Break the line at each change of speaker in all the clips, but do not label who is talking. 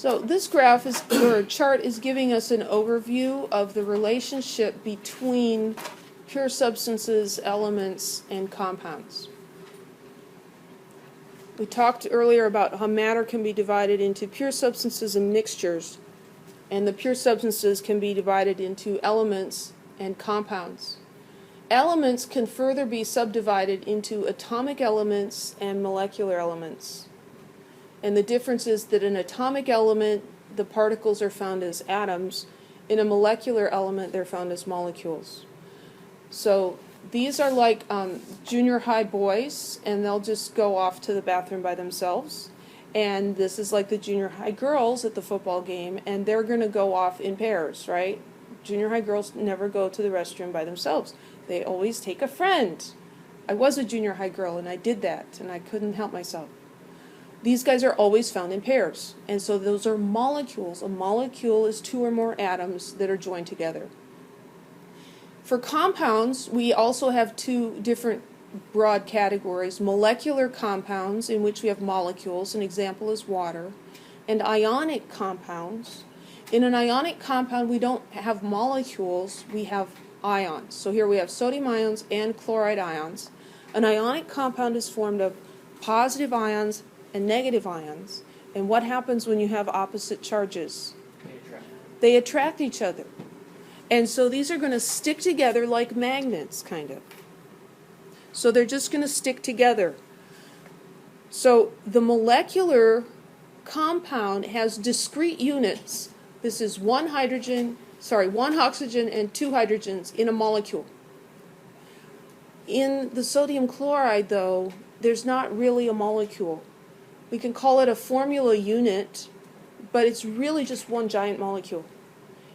So this graph is, or chart is giving us an overview of the relationship between pure substances, elements, and compounds. We talked earlier about how matter can be divided into pure substances and mixtures, and the pure substances can be divided into elements and compounds. Elements can further be subdivided into atomic elements and molecular elements. And the difference is that in an atomic element, the particles are found as atoms. In a molecular element, they're found as molecules. So these are like junior high boys, and they'll just go off to the bathroom by themselves. And this is like the junior high girls at the football game, and they're going to go off in pairs, right? Junior high girls never go to the restroom by themselves. They always take a friend. I was a junior high girl, and I did that, and I couldn't help myself. These guys are always found in pairs, and so those are molecules. A molecule is two or more atoms that are joined together. For compounds, we also have two different broad categories: molecular compounds, in which we have molecules, an example is water, and ionic compounds. In an ionic compound, we don't have molecules, we have ions. So here we have sodium ions and chloride ions. An ionic compound is formed of positive ions and negative ions. And what happens when you have opposite charges? They attract each other. And so these are going to stick together like magnets, kind of. So they're just going to stick together. So the molecular compound has discrete units. This is one oxygen and two hydrogens in a molecule. In the sodium chloride, though, there's not really a molecule. We can call it a formula unit, but it's really just one giant molecule.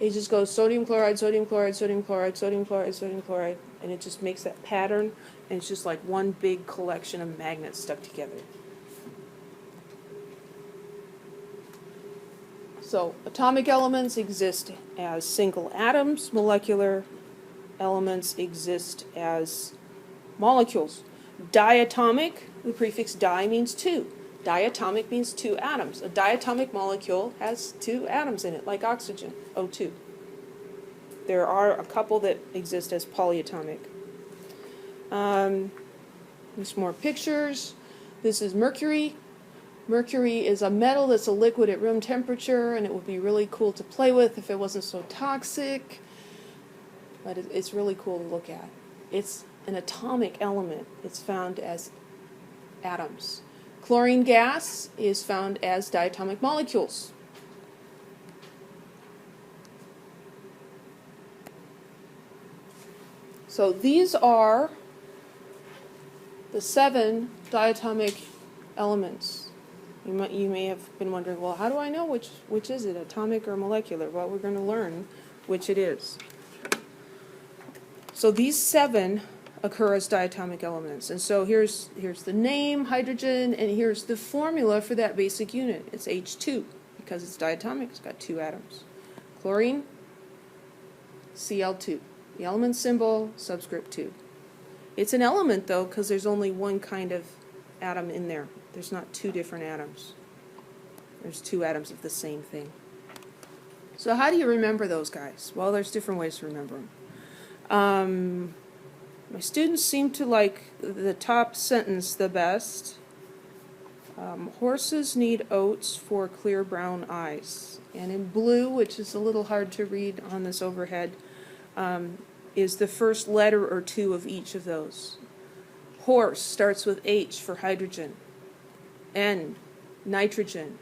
It just goes sodium chloride, sodium chloride, sodium chloride, sodium chloride, sodium chloride, and it just makes that pattern, and it's just like one big collection of magnets stuck together. So atomic elements exist as single atoms. Molecular elements exist as molecules. Diatomic, the prefix di means two. Diatomic means two atoms. A diatomic molecule has two atoms in it, like oxygen, O2. There are a couple that exist as polyatomic. There's more pictures. This is Mercury. Mercury is a metal that's a liquid at room temperature, and it would be really cool to play with if it wasn't so toxic. But it's really cool to look at. It's an atomic element. It's found as atoms. Chlorine gas is found as diatomic molecules. So these are the 7 diatomic elements. You may have been wondering, well, how do I know which is it, atomic or molecular? Well, we're going to learn which it is. So these 7 occur as diatomic elements. And so here's the name, hydrogen, and here's the formula for that basic unit. It's H2, because it's diatomic, it's got 2 atoms. Chlorine, Cl2. The element symbol, subscript 2. It's an element, though, because there's only one kind of atom in there. There's not 2 different atoms. There's 2 atoms of the same thing. So how do you remember those guys? Well, there's different ways to remember them. My students seem to like the top sentence the best. Horses need oats for clear brown eyes. And in blue, which is a little hard to read on this overhead, is the first letter or 2 of each of those. Horse starts with H for hydrogen, N, nitrogen,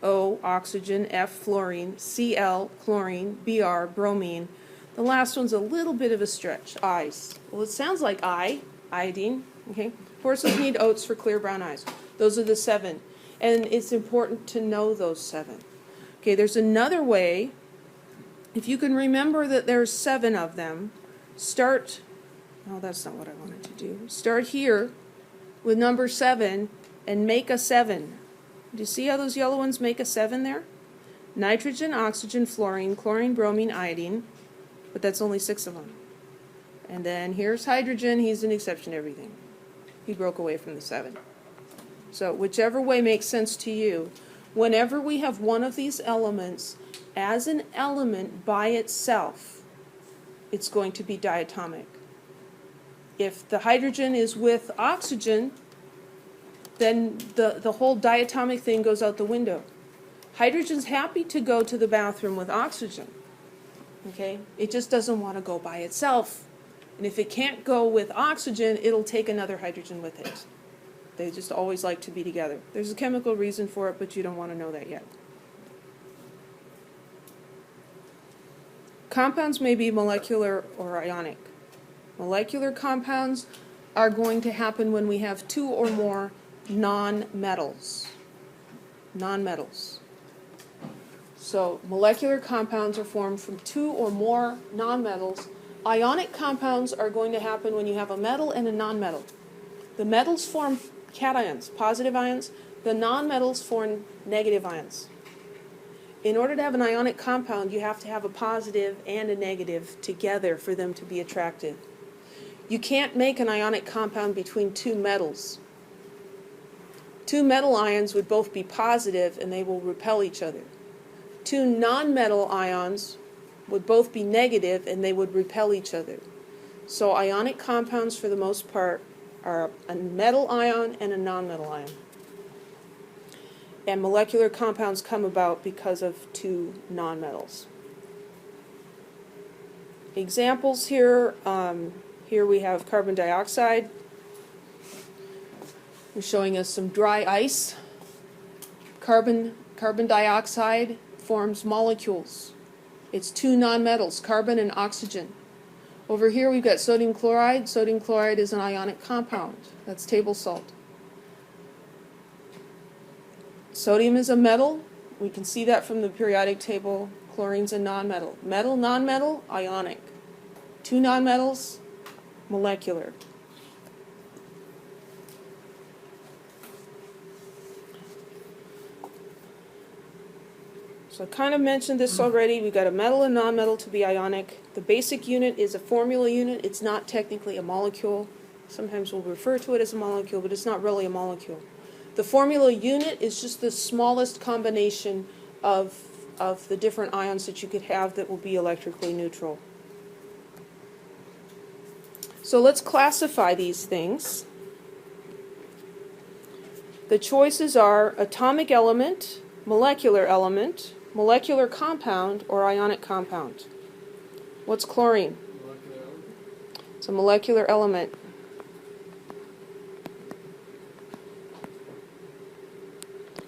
O, oxygen, F, fluorine, Cl, chlorine, Br, bromine. The last one's a little bit of a stretch, eyes. Well, it sounds like iodine, okay? Horses need oats for clear brown eyes. Those are the 7. And it's important to know those 7. Okay, there's another way. If you can remember that there's 7 of them, start, oh, that's not what I wanted to do. Start here with number 7 and make a 7. Do you see how those yellow ones make a 7 there? Nitrogen, oxygen, fluorine, chlorine, bromine, iodine. But that's only 6 of them. And then here's hydrogen. He's an exception to everything. He broke away from the 7. So whichever way makes sense to you. Whenever we have one of these elements as an element by itself, it's going to be diatomic. If the hydrogen is with oxygen, then the whole diatomic thing goes out the window. Hydrogen's happy to go to the bathroom with oxygen. Okay? It just doesn't want to go by itself. And if it can't go with oxygen, it'll take another hydrogen with it. They just always like to be together. There's a chemical reason for it, but you don't want to know that yet. Compounds may be molecular or ionic. Molecular compounds are going to happen when we have two or more non-metals. Non-metals. So molecular compounds are formed from two or more non-metals. Ionic compounds are going to happen when you have a metal and a non-metal. The metals form cations, positive ions. The non-metals form negative ions. In order to have an ionic compound, you have to have a positive and a negative together for them to be attracted. You can't make an ionic compound between two metals. Two metal ions would both be positive and they will repel each other. Two non-metal ions would both be negative and they would repel each other. So ionic compounds, for the most part, are a metal ion and a non-metal ion. And molecular compounds come about because of two nonmetals. Examples here, here we have carbon dioxide. We're showing us some dry ice. Carbon dioxide forms molecules. It's two nonmetals, carbon and oxygen. Over here we've got sodium chloride. Sodium chloride is an ionic compound. That's table salt. Sodium is a metal. We can see that from the periodic table. Chlorine's a nonmetal. Metal, nonmetal, ionic. Two nonmetals, molecular. So I kind of mentioned this already. We've got a metal and nonmetal to be ionic. The basic unit is a formula unit. It's not technically a molecule. Sometimes we'll refer to it as a molecule, but it's not really a molecule. The formula unit is just the smallest combination of the different ions that you could have that will be electrically neutral. So let's classify these things. The choices are atomic element, molecular compound, or ionic compound. What's chlorine? It's a molecular element.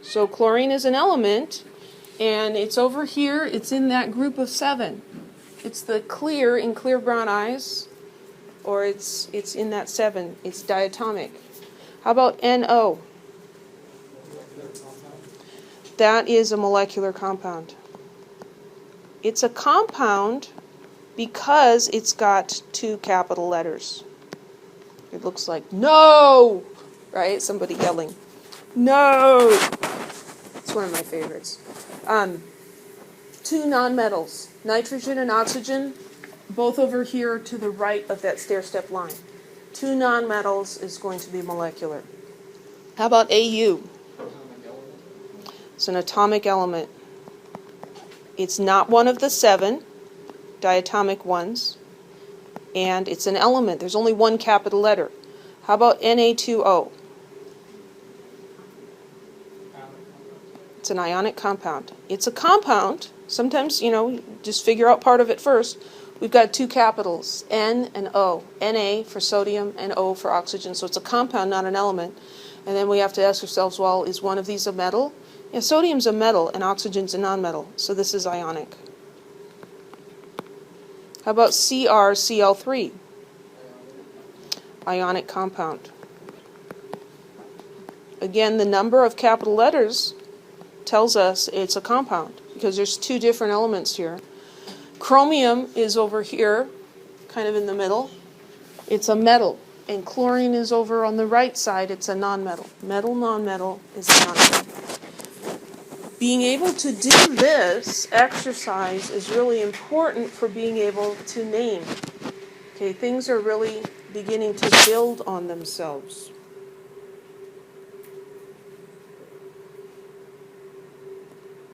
So chlorine is an element, and it's over here. It's in that group of 7. It's the clear in clear brown eyes, or it's in that 7. It's diatomic. How about NO? That is a molecular compound. It's a compound because it's got 2 capital letters. It looks like no, right? Somebody yelling, no. It's one of my favorites. 2 nonmetals, nitrogen and oxygen, both over here to the right of that stair-step line. 2 nonmetals is going to be molecular. How about AU? It's an atomic element. It's not one of the 7 diatomic ones, and it's an element. There's only 1 capital letter. How about Na2O? It's an ionic compound. It's a compound. Sometimes, just figure out part of it first. We've got 2 capitals, N and O. Na for sodium and O for oxygen. So it's a compound, not an element. And then we have to ask ourselves, well, is one of these a metal? Yeah, sodium's a metal and oxygen's a nonmetal. So this is ionic. How about CrCl3? Ionic compound. Again, the number of capital letters tells us it's a compound because there's 2 different elements here. Chromium is over here, kind of in the middle. It's a metal. And chlorine is over on the right side. It's a nonmetal. Metal, nonmetal is a nonmetal. Being able to do this exercise is really important for being able to name. Okay, things are really beginning to build on themselves.